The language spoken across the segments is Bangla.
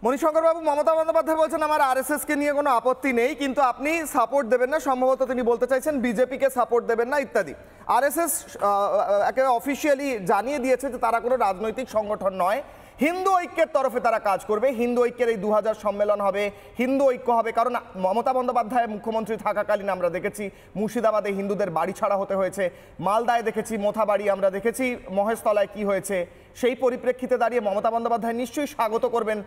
মণিশঙ্কর বাবু, মমতা বন্দ্যোপাধ্যায় বলছেন আমার আরএসএস কে নিয়ে কোনো আপত্তি নেই, কিন্তু আপনি সাপোর্ট দেবেন না, সম্ভবত তিনি বলতে চাইছেন বিজেপিকে সাপোর্ট দেবেন না ইত্যাদি। আরএসএস একেবারে অফিসিয়ালি জানিয়ে দিয়েছে যে তারা কোনো রাজনৈতিক সংগঠন নয়, হিন্দু ঐক্যের তরফে তারা কাজ করবে। হিন্দু ঐক্যের এই 2000 সম্মেলন হবে, হিন্দু ঐক্য হবে। কারণ মমতা বন্দ্যোপাধ্যায় মুখ্যমন্ত্রী থাকাকালীন আমরা দেখেছি মুর্শিদাবাদে হিন্দুদের বাড়ি ছাড়া হতে হয়েছে, মালদায় দেখেছি মোথাবাড়ি, আমরা দেখেছি মহেশতলায় কি হয়েছে। সেই পরিপ্রেক্ষিতে দাঁড়িয়ে মমতা বন্দ্যোপাধ্যায় নিশ্চয়ই স্বাগত করবেন,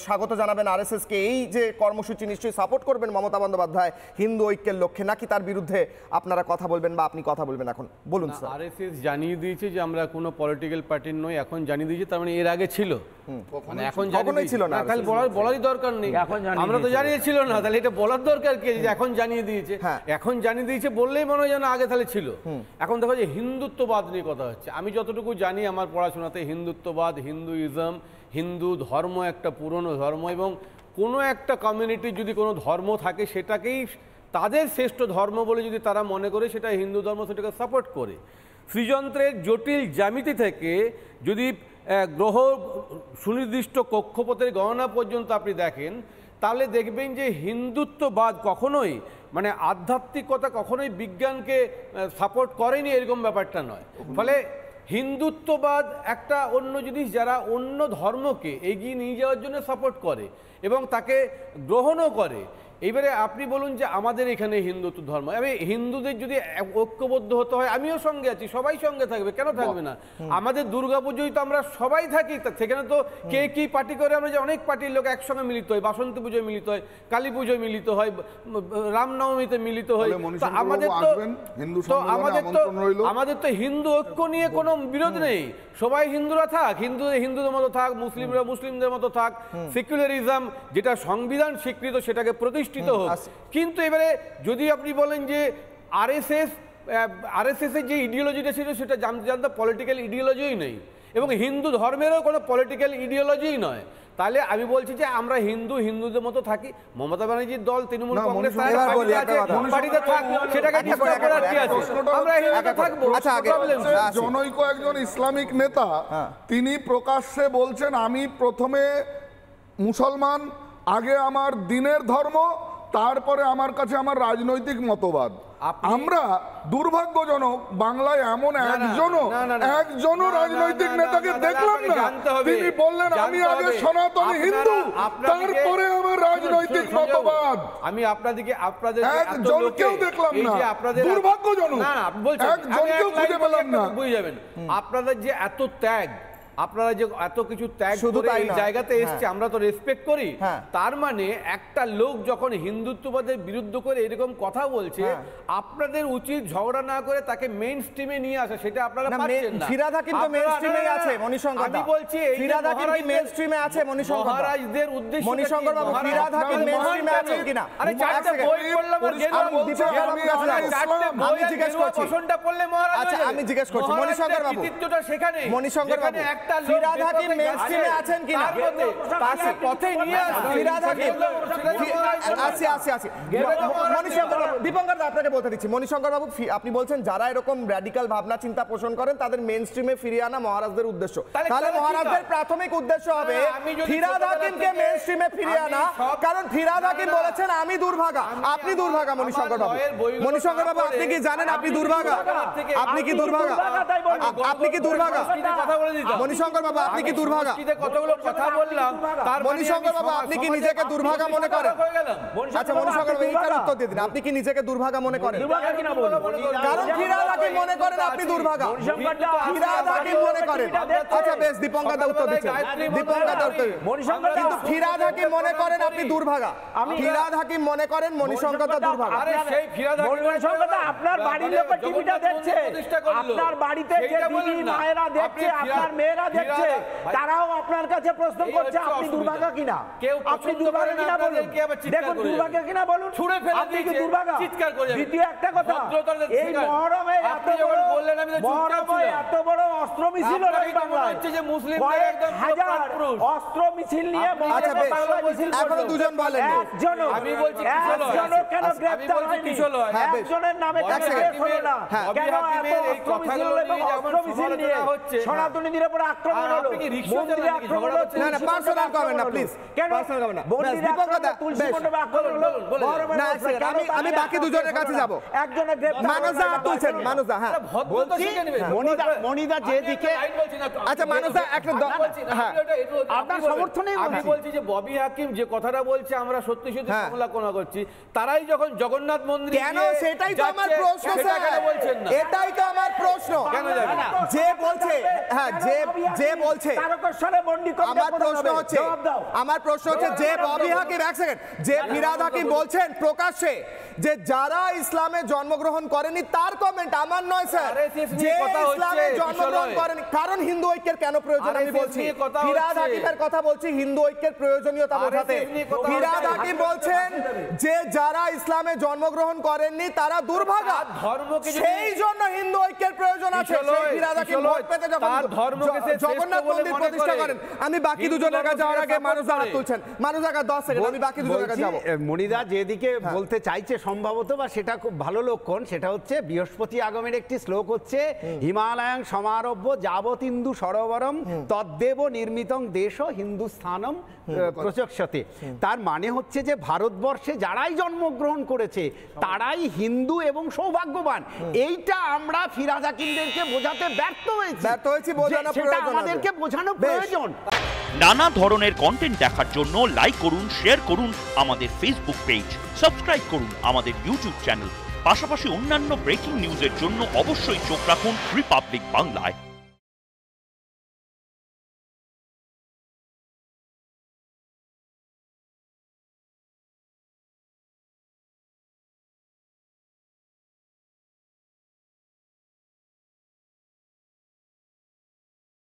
স্বাগত জানাবেন আরএসএসকে। এই যে কর্মসূচি নিশ্চয়ই সাপোর্ট করবেন মমতা বন্দ্যোপাধ্যায় হিন্দু ঐক্যের লক্ষ্যে, নাকি তার বিরুদ্ধে আপনারা কথা বলবেন বা আপনি কথা বলবেন? এখন বলুন স্যার। আরএসএস জানিয়ে দিয়েছে যে আমরা কোনো পলিটিক্যাল পার্টির নই, এখন জানিয়ে দিয়েছে, তার মানে এর আগে ছিল, মানে এখন কখনোই ছিল না, তাহলে বলারই দরকার নেই। আমরা তো জানিয়েছিল না, তাহলে এটা বলার দরকার কি যে এখন জানিয়ে দিয়েছে? এখন জানিয়ে দিয়েছে বললেই মনে হয় যেন আগে তাহলে ছিল। এখন দেখো যে হিন্দুত্ববাদ নিয়ে কথা হচ্ছে। আমি যতটুকু জানি আমার পড়াশোনাতে হিন্দুত্ববাদ, হিন্দুইজম, হিন্দু ধর্ম একটা পুরনো ধর্ম, এবং কোনো একটা কমিউনিটির যদি কোনো ধর্ম থাকে সেটাকেই তাদের শ্রেষ্ঠ ধর্ম বলে যদি তারা মনে করে সেটা হিন্দু ধর্ম সেটাকে সাপোর্ট করে। শ্রীযন্ত্রের জটিল জ্যামিতি থেকে যদি গ্রহ সুনির্দিষ্ট কক্ষপথের গণনা পর্যন্ত আপনি দেখেন, তাহলে দেখবেন যে হিন্দুত্ববাদ কখনোই মানে আধ্যাত্মিকতা কখনোই বিজ্ঞানকে সাপোর্ট করেনি, এরকম ব্যাপারটা নয়। ফলে হিন্দুত্ববাদ একটা অন্য জিনিস যারা অন্য ধর্মকে এগিয়ে নিয়ে যাওয়ার জন্য সাপোর্ট করে এবং তাকে গ্রহণও করে। এইবারে আপনি বলুন যে আমাদের এখানে হিন্দুত্ব ধর্ম, আমি হিন্দুদের যদি ঐক্যবদ্ধ হতে হয় আমিও সঙ্গে আছি, সবাই সঙ্গে থাকবে, কেন থাকবে না? আমাদের দুর্গাপুজোয় তো আমরা সবাই থাকি, সেখানে তো কে কি পার্টি করে, আমরা যে অনেক পার্টির লোক একসঙ্গে মিলিত হয়, বাসন্তী পুজোয় মিলিত হয়, কালী পুজোয় মিলিত হয়, রামনবমীতে মিলিত হয়। আমাদের তো হিন্দু ঐক্য নিয়ে কোনো বিরোধ নেই, সবাই হিন্দুরা থাক, হিন্দুদের মতো থাক, মুসলিমরা মুসলিমদের মতো থাক, সেকুলারিজম যেটা সংবিধান স্বীকৃত সেটাকে প্রতিষ্ঠা হোক। কিন্তু এবারে যদি আপনি বলেন যে আরএসএস এর যে ইডিওলজিটা ছিল সেটা জানতে পলিটিক্যাল ইডিওলজিই নেই, এবং হিন্দু ধর্মেরও কোনো পলিটিক্যাল ইডিওলজিই নয়, তাহলে আমি বলছি যে আমরা হিন্দুদের মতো থাকি। মমতা ব্যানার্জির দল তৃণমূল কংগ্রেস জনৈক একজন ইসলামিক নেতা তিনি প্রকাশ্যে বলছেন আমি প্রথমে মুসলমান, আগে আমার দিনের ধর্ম, তারপরে আমার কাছে আমার রাজনৈতিক মতবাদ। আমরা দুর্ভাগ্যজনক বাংলায় এমন একজনও রাজনৈতিক নেতাকে দেখলাম না তিনি বললেন আমি আগে সনাতনী হিন্দু, তারপরে আমার রাজনৈতিক মতবাদ। আমি আপনাদের একজনকেও দেখলাম না, দুর্ভাগ্যজনক একজনকেও খুঁজে পেলাম না। বুঝে যাবেন আপনাদের যে এত ত্যাগ, আপনারা যে এত কিছু ত্যাগ করে এই জায়গাতে এসছে, আমরা তো রেসপেক্ট করি। তার মানে একটা লোক যখন হিন্দুত্ববাদের বিরুদ্ধে করে এরকম কথা বলছে, আপনাদের উচিত ঝগড়া না করে তাকে মেইন স্ট্রিমে নিয়ে আসা, সেটা আপনারা পাচ্ছেন না। ফিরাদা কিন্তু মেইন স্ট্রিমে আছে মণিশঙ্কর, আমি বলছি ফিরাদা কিন্তু মেইন স্ট্রিমে আছে মণিশঙ্কর, মহারাজদের উদ্দেশ্যে মণিশঙ্কর বাবু ফিরাদা কিন্তু মেইন স্ট্রিমে আছে কিনা? আরে চারটে বই পড়লাম আর গেলাম, আমি জিজ্ঞেস করছি, ভাষণটা পড়লে মহারাজ। আচ্ছা আমি জিজ্ঞেস করছি মণিশঙ্কর বাবু, কৃতিত্বটা সেখানে মণিশঙ্কর বাবু ফিরাদা কি মেইন স্ট্রিমে আছেন কিনা? তাকে পথে নিয়ে ফিরাদা কি আছে? মণিশঙ্কর বাবু, দীপঙ্কর দা আপনাকে বলতে দিচ্ছি, মণিশঙ্কর বাবু আপনি বলছেন যারা এরকম র্যাডিক্যাল ভাবনা চিন্তা পোষণ করেন তাদের মেইন স্ট্রিমে ফিরিয়ে আনা মহারাজদের উদ্দেশ্য, তাহলে মহারাজদের প্রাথমিক উদ্দেশ্য হবে ফিরাদ হাকিমকে মেইন স্ট্রিমে ফিরিয়ে আনা, কারণ ফিরাদ হাকিম বলেছেন আমি দুর্ভাগা। আপনি দুর্ভাগা মণিশঙ্কর বাবু, মণিশঙ্কর বাবু আপনি কি জানেন আপনি দুর্ভাগা? আপনি কি দুর্ভাগা? আপনি কি দুর্ভাগা? মণিশঙ্কর বাবু আপনি কি দুর্ভাগা? কতগুলো কথা বললাম, মণিশঙ্কর বাবু আপনি কি নিজেকে দুর্ভাগা মনে করেন? আচ্ছা মণিশঙ্কর বাবু এইটার উত্তর দিয়ে দিন, আপনি কি নিজেকে দুর্ভাগা মনে করেন? কারণ ফিরাদ হাকিম মনে করেন আপনি দুর্ভাগা, ফিরাদ হাকিম মনে করেন। আচ্ছা বেশ, দীপঙ্কর দা উত্তর দিচ্ছেন, দীপঙ্কর দা উত্তর। কিন্তু ফিরাদ হাকিম মনে করেন আপনি দুর্ভাগা, ফিরাদ হাকিম মনে করেন মণিশঙ্কর দা দুর্ভাগা। আরে সেই ফিরাদ হাকিম মণিশঙ্কর দা আপনার বাড়ির লোক টিভিটা দেখছে, আপনার বাড়িতে যে দিদি মায়েরা দেখছে, আপনার মেয়েরা দেখছে, তারাও আপনার কাছে প্রশ্ন করছে আপনি দুর্ভাগা কিনা, আপনি দুর্ভাগা কিনা বলুন, দেখুন দুর্ভাগা কিনা বলুন, আপনি কি দুর্ভাগা? দ্বিতীয় একটা কথা, এই মহরমে এত বড় অস্ত্র মিছিল হলো বাংলায়, অস্ত্র মিছিল নিয়ে এখনো দুজন বলেন, একজনও কেন গ্রেফতার হয়নি? একজনের নামে কেন কেস হলো না? কেন এত অস্ত্র মিছিল এবং অস্ত্র মিছিল নিয়ে সনাতনীদের উপর আক্রমণ হলো, আপনি কি রিকশা মন্দিরে চালান নাকি? আক্রমণ ঝগড়া হলো, হচ্ছে? না, না, personal করবেন না, please। কেন Personal করবেন না। মন্দিরে বেশ, আক্রমণ দীপক হলো, তুলসী বেশ। মণ্ডপে আক্রমণ হলো, বলেন। বহরমে না, বসে এক কেন second, আমি তাদের বাকি আক্রমণ দুজনের কাছে হলো না? যাবো। একজনের গ্রেফতার মানুষদা হাত তুলছেন, মানুষদা, হ্যাঁ ভদ্রতা শিখে নেবেন। মনিদা যেদিকে আচ্ছা, মানুষদা একটা হ্যাঁ আপনার সমর্থনেই আমি বলছি। বলছি যে ববি হাকিম যে কথাটা বলছে আমরা সত্যি সত্যি হ্যাঁ। সমালোচনা করছি, তারাই যখন জগন্নাথ মন্দিরে কেন? গিয়ে সেটাই তো আমার যাচ্ছে, প্রশ্ন, সেটা স্যার। কেন বলছেন না? এটাই তো আমার প্রশ্ন। কেন যাবে না? যে বলছে, হ্যাঁ, যে বলছে, তারকেশ্বরে মন্ডি করতে আমার কোথায় প্রশ্ন হবে? হচ্ছে, জবাব দাও। আমার প্রশ্ন হচ্ছে যে ববি হাকিম, এক সেকেন্ড, যে ফিরহাদ হাকিম বলছেন প্রকাশ্যে যে যারা ইসলামে জন্মগ্রহণ করেনি, তার কমেন্ট আমার নয় স্যার। RSS যে নিয়ে কথা হচ্ছে, ইসলামে জন্মগ্রহণ বিষয়। করেনি, কারণ হিন্দু ঐক্যের কেন প্রয়োজন আমি RSS বলছি। নিয়ে কথা ফিরহাদ হচ্ছে। হাকিমের কথা বলছি হিন্দু ঐক্যের প্রয়োজনীয়তা RSS বোঝাতে। নিয়ে কথা ফিরহাদ হচ্ছে। হাকিম বলছেন যে যারা ইসলামে জন্মগ্রহণ করেননি তারা দুর্ভাগা, তার ধর্মকে যদি- সেই জন্য হিন্দু ঐক্যের প্রয়োজন আছে। সেই ফিরহাদ হাকিম ভোট পেতে যখন তার ধর্মকে সে শ্রেষ্ঠ জগন্নাথ বলে মন্দির মনে প্রতিষ্ঠা করে। করেন। আমি বাকি হিন্দু দুজনের কাছে যাওয়ার আগে ধর্মকে মানুষ support হাত করে। তুলছেন, মানুষ 10 সেকেন্ড, আমি বাকি দুজনের কাছে যাবো। মনিদা যেদিকে বলতে চাইছে সম্ভবত, বা সেটা খুব ভালো লক্ষণ, সেটা হচ্ছে বৃহস্পতি আগমের একটি শ্লোক হচ্ছে হিমালয়াং সমারভ্য যাবত হিন্দু সরোবরম তদ্দেব নির্মিতং দেশ হিন্দুস্থানম প্রচক্ষতে। তার মানে হচ্ছে যে ভারতবর্ষে যারাই জন্মগ্রহণ করেছে তারাই হিন্দু এবং সৌভাগ্যবান। এইটা আমরা ফিরহাদ হাকিমদেরকে বোঝাতে ব্যর্থ হয়েছি, বোঝানো সেটা প্রয়োজন হবে। আমাদেরকে বোঝানো বেশ। প্রয়োজন। নানা ধরনের কন্টেন্ট দেখার জন্য লাইক করুন, শেয়ার করুন আমাদের ফেসবুক পেজ, সাবস্ক্রাইব করুন আমাদের ইউটিউব চ্যানেল। পাশাপাশি অন্যান্য ব্রেকিং নিউজের জন্য অবশ্যই চোখ রাখুন রিপাবলিক বাংলায়।